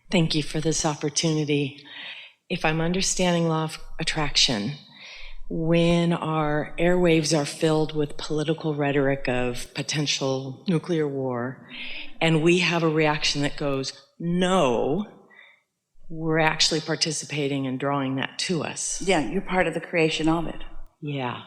Thank you for this opportunity. If I'm understanding law of attraction, when our airwaves are filled with political rhetoric of potential nuclear war, and we have a reaction that goes, no, we're actually participating and drawing that to us. Yeah, you're part of the creation of it. Yeah.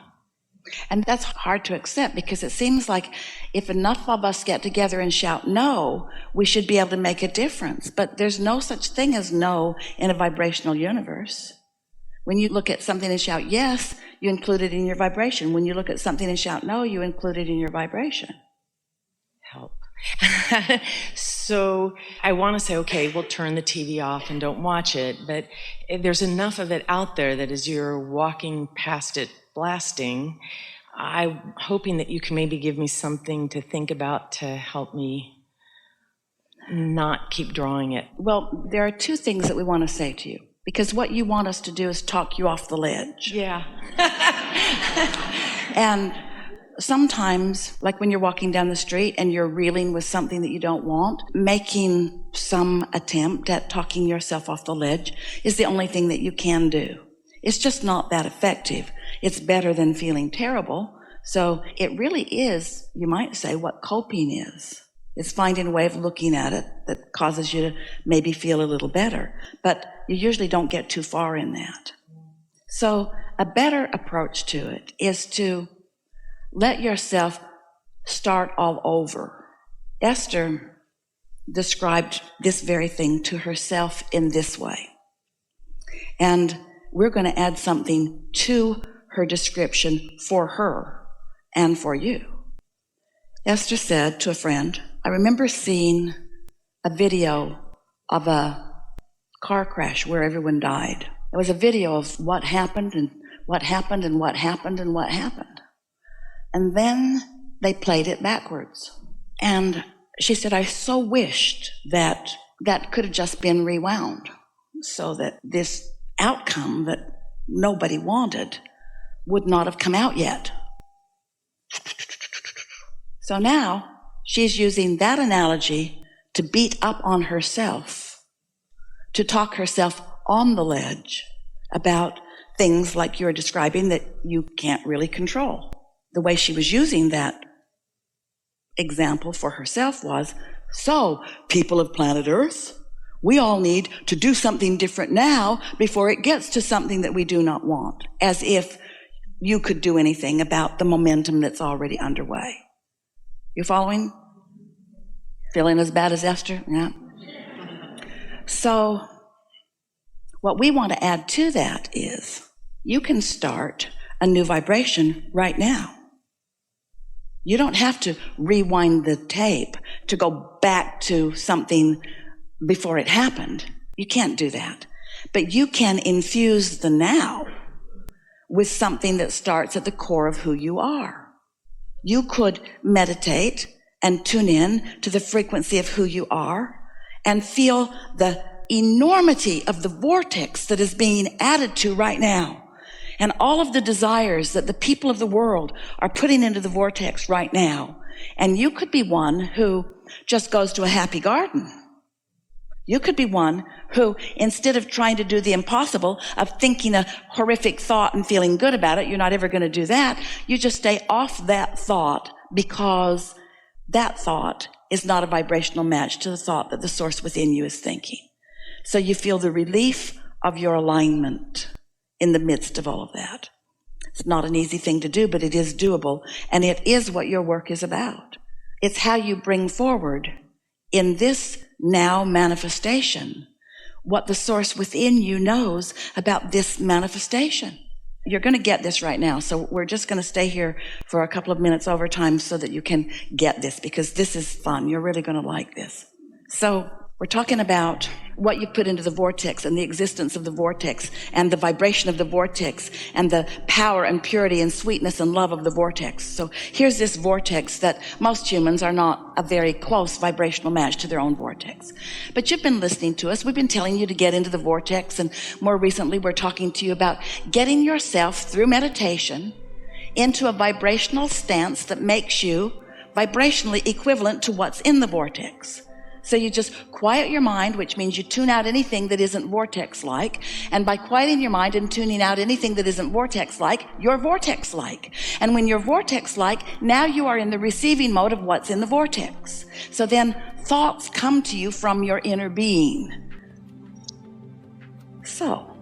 And that's hard to accept because it seems like if enough of us get together and shout no, we should be able to make a difference. But there's no such thing as no in a vibrational universe. When you look at something and shout yes, you include it in your vibration. When you look at something and shout no, you include it in your vibration. Help. So I want to say, okay, we'll turn the TV off and don't watch it, but there's enough of it out there that as you're walking past it blasting, I'm hoping that you can maybe give me something to think about to help me not keep drawing it. Well, there are two things that we want to say to you, because what you want us to do is talk you off the ledge. Yeah. And sometimes, like when you're walking down the street and you're reeling with something that you don't want, making some attempt at talking yourself off the ledge is the only thing that you can do. It's just not that effective. It's better than feeling terrible. So it really is, you might say, what coping is. It's finding a way of looking at it that causes you to maybe feel a little better. But you usually don't get too far in that. So a better approach to it is to let yourself start all over. Esther described this very thing to herself in this way. And we're going to add something to her description for her and for you. Esther said to a friend, I remember seeing a video of a car crash where everyone died. It was a video of what happened and what happened and what happened and what happened. And then they played it backwards. And she said, I so wished that that could have just been rewound so that this outcome that nobody wanted would not have come out yet. So now she's using that analogy to beat up on herself, to talk herself on the ledge about things like you're describing that you can't really control. The way she was using that example for herself was, so people of planet Earth, we all need to do something different now before it gets to something that we do not want, as if you could do anything about the momentum that's already underway. You following? Feeling as bad as Esther? Yeah. So what we want to add to that is you can start a new vibration right now. You don't have to rewind the tape to go back to something before it happened. You can't do that. But you can infuse the now with something that starts at the core of who you are. You could meditate and tune in to the frequency of who you are and feel the enormity of the vortex that is being added to right now, and all of the desires that the people of the world are putting into the vortex right now. And you could be one who just goes to a happy garden. You could be one who, instead of trying to do the impossible of thinking a horrific thought and feeling good about it, you're not ever going to do that. You just stay off that thought because that thought is not a vibrational match to the thought that the source within you is thinking. So you feel the relief of your alignment in the midst of all of that. It's not an easy thing to do, but it is doable, and it is what your work is about. It's how you bring forward in this now manifestation what the source within you knows about this manifestation. You're going to get this right now, so we're just going to stay here for a couple of minutes over time so that you can get this, because this is fun. You're really going to like this. So we're talking about what you put into the vortex and the existence of the vortex and the vibration of the vortex and the power and purity and sweetness and love of the vortex. So here's this vortex that most humans are not a very close vibrational match to their own vortex. But you've been listening to us. We've been telling you to get into the vortex, and more recently we're talking to you about getting yourself through meditation into a vibrational stance that makes you vibrationally equivalent to what's in the vortex. So you just quiet your mind, which means you tune out anything that isn't vortex-like. And by quieting your mind and tuning out anything that isn't vortex-like, you're vortex-like. And when you're vortex-like, now you are in the receiving mode of what's in the vortex. So then thoughts come to you from your inner being. So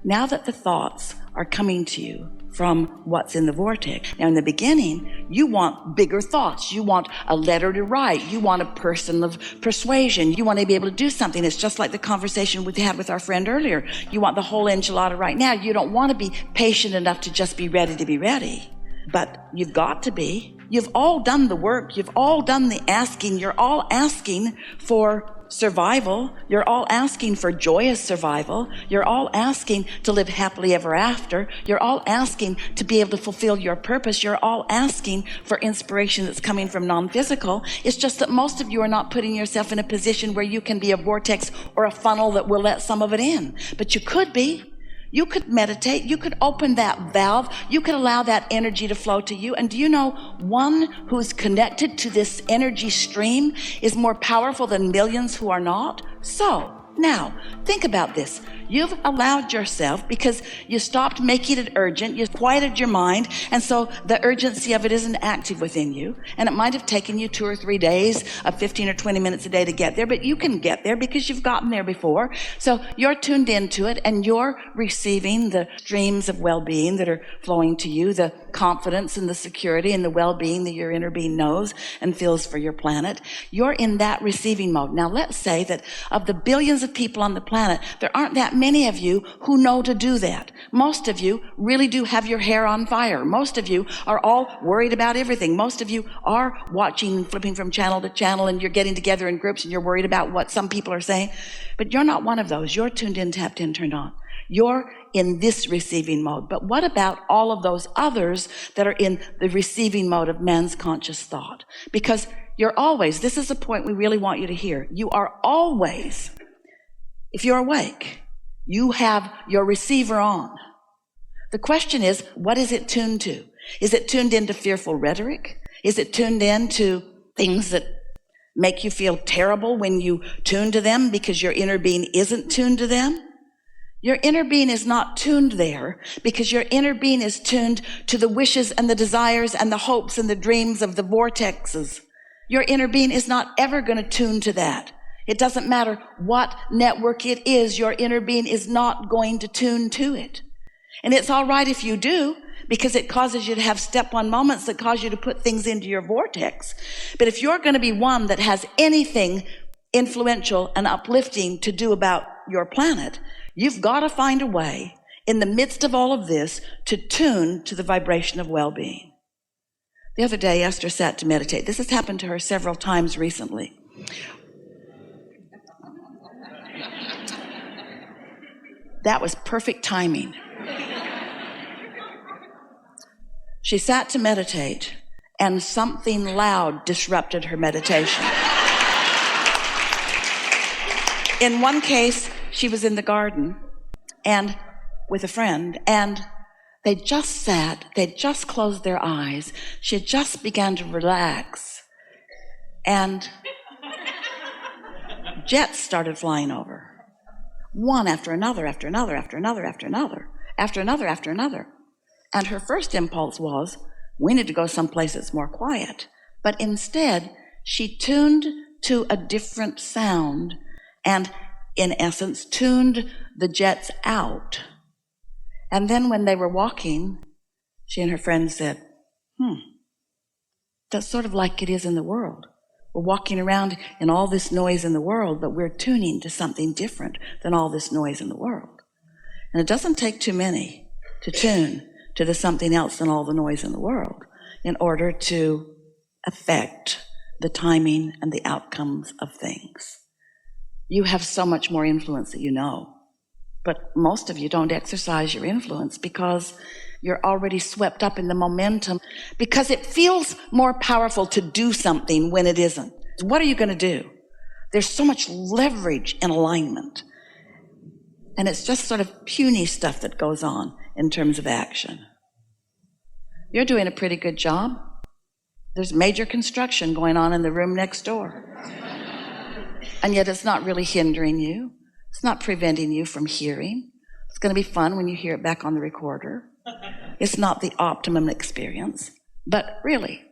now that the thoughts are coming to you from what's in the vortex. Now, in the beginning, you want bigger thoughts. You want a letter to write. You want a person of persuasion. You want to be able to do something. It's just like the conversation we had with our friend earlier. You want the whole enchilada right now. You don't want to be patient enough to just be ready to be ready. But you've got to be. You've all done the work. You've all done the asking. You're all asking for survival. You're all asking for joyous survival. You're all asking to live happily ever after. You're all asking to be able to fulfill your purpose. You're all asking for inspiration that's coming from non-physical. It's just that most of you are not putting yourself in a position where you can be a vortex or a funnel that will let some of it in. But you could be. You could meditate. You could open that valve. You could allow that energy to flow to you. And do you know, one who's connected to this energy stream is more powerful than millions who are not? So now think about this. You've allowed yourself, because you stopped making it urgent, you quieted your mind, and so the urgency of it isn't active within you. And it might have taken you 2 or 3 days of 15 or 20 minutes a day to get there, but you can get there because you've gotten there before. So you're tuned into it, and you're receiving the streams of well-being that are flowing to you, the confidence and the security and the well-being that your inner being knows and feels for your planet. You're in that receiving mode. Now let's say that of the billions of people on the planet, there aren't that many of you who know to do that. Most of you really do have your hair on fire. Most of you are all worried about everything. Most of you are watching and flipping from channel to channel, and you're getting together in groups and you're worried about what some people are saying. But you're not one of those. You're tuned in, tapped in, turned on. You're in this receiving mode. But what about all of those others that are in the receiving mode of man's conscious thought? Because you're always, this is a point we really want you to hear, you are always, if you're awake, you have your receiver on. The question is, what is it tuned to? Is it tuned into fearful rhetoric? Is it tuned into things that make you feel terrible when you tune to them because your inner being isn't tuned to them? Your inner being is not tuned there because your inner being is tuned to the wishes and the desires and the hopes and the dreams of the vortexes. Your inner being is not ever going to tune to that. It doesn't matter what network it is, your inner being is not going to tune to it. And it's all right if you do, because it causes you to have step one moments that cause you to put things into your vortex. But if you're going to be one that has anything influential and uplifting to do about your planet, you've got to find a way in the midst of all of this to tune to the vibration of well-being. The other day, Esther sat to meditate. This has happened to her several times recently. That was perfect timing. She sat to meditate, and something loud disrupted her meditation. In one case, she was in the garden and with a friend, and they just sat, they'd just closed their eyes. She had just begun to relax, and jets started flying over. One after another, after another, after another, after another, after another, after another. And her first impulse was, we need to go someplace that's more quiet. But instead, she tuned to a different sound and, in essence, tuned the jets out. And then when they were walking, she and her friend said, that's sort of like it is in the world. We're walking around in all this noise in the world, but we're tuning to something different than all this noise in the world. And it doesn't take too many to tune to the something else than all the noise in the world in order to affect the timing and the outcomes of things. You have so much more influence that you know, but most of you don't exercise your influence because you're already swept up in the momentum, because it feels more powerful to do something when it isn't. What are you going to do? There's so much leverage in alignment. And it's just sort of puny stuff that goes on in terms of action. You're doing a pretty good job. There's major construction going on in the room next door. and yet it's not really hindering you. It's not preventing you from hearing. It's going to be fun when you hear it back on the recorder. It's not the optimum experience. But really,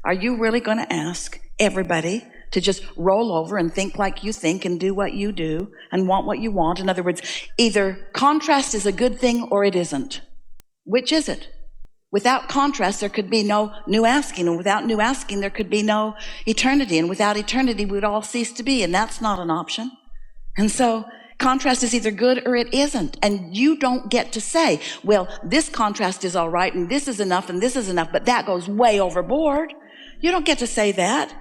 are you really going to ask everybody to just roll over and think like you think and do what you do and want what you want? In other words, either contrast is a good thing or it isn't. Which is it? Without contrast, there could be no new asking, and without new asking, there could be no eternity, and without eternity, we would all cease to be, and that's not an option. And so, contrast is either good or it isn't, and you don't get to say, well, this contrast is all right, and this is enough, but that goes way overboard. You don't get to say that.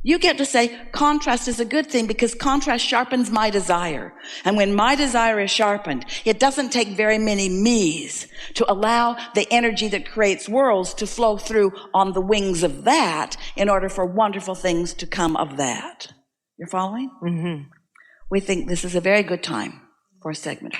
You get to say contrast is a good thing because contrast sharpens my desire. And when my desire is sharpened, it doesn't take very many me's to allow the energy that creates worlds to flow through on the wings of that in order for wonderful things to come of that. You're following? Mm-hmm. We think this is a very good time for a segment.